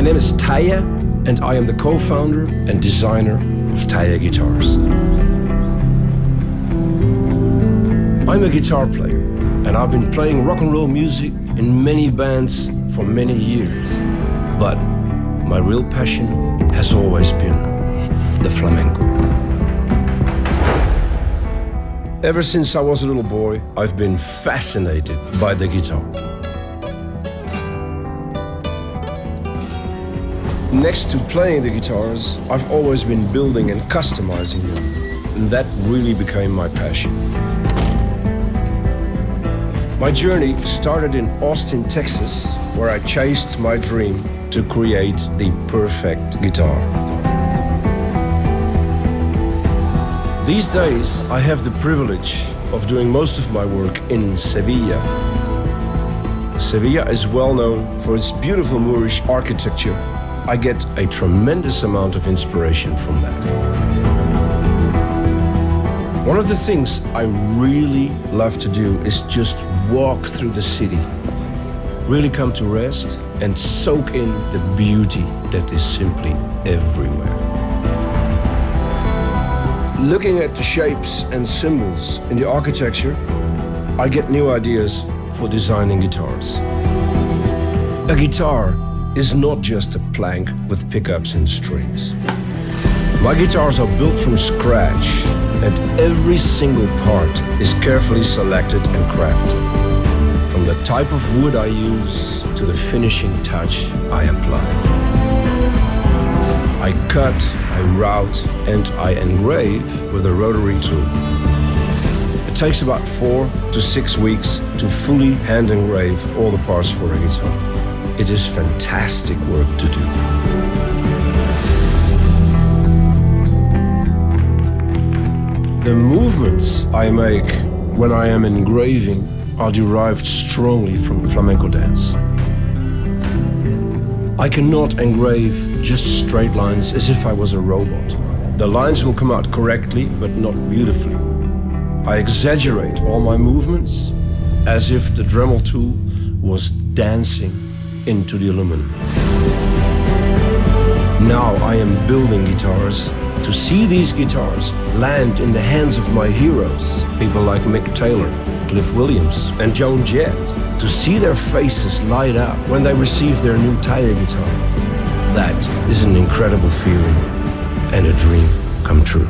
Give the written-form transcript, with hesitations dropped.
name is Teye, and I am the co-founder and designer of Teye Guitars. I'm a guitar player, and I've been playing rock and roll music in many bands for many years. But my real passion has always been the flamenco. Ever since I was a little boy, I've been fascinated by the guitar. Next to playing the guitars, I've always been building and customizing them, and that really became my passion. My journey started in Austin, Texas, where I chased my dream to create the perfect guitar. These days, I have the privilege of doing most of my work in Sevilla. Sevilla is well known for its beautiful Moorish architecture. I get a tremendous amount of inspiration from that. One of the things I really love to do is just walk through the city, really come to rest and soak in the beauty that is simply everywhere. Looking at the shapes and symbols in the architecture, I get new ideas for designing guitars. A guitar is not just a plank with pickups and strings. My guitars are built from scratch, and every single part is carefully selected and crafted. From the type of wood I use to the finishing touch I apply. I cut, I route, and I engrave with a rotary tool. It takes about 4 to 6 weeks to fully hand engrave all the parts for a guitar. It is fantastic work to do. The movements I make when I am engraving are derived strongly from flamenco dance. I cannot engrave just straight lines as if I was a robot. The lines will come out correctly, but not beautifully. I exaggerate all my movements as if the Dremel tool was dancing into the aluminum. Now I am building guitars. To see these guitars land in the hands of my heroes, people like Mick Taylor, Cliff Williams, and Joan Jett, to see their faces light up when they receive their new Teye guitar, that is an incredible feeling and a dream come true.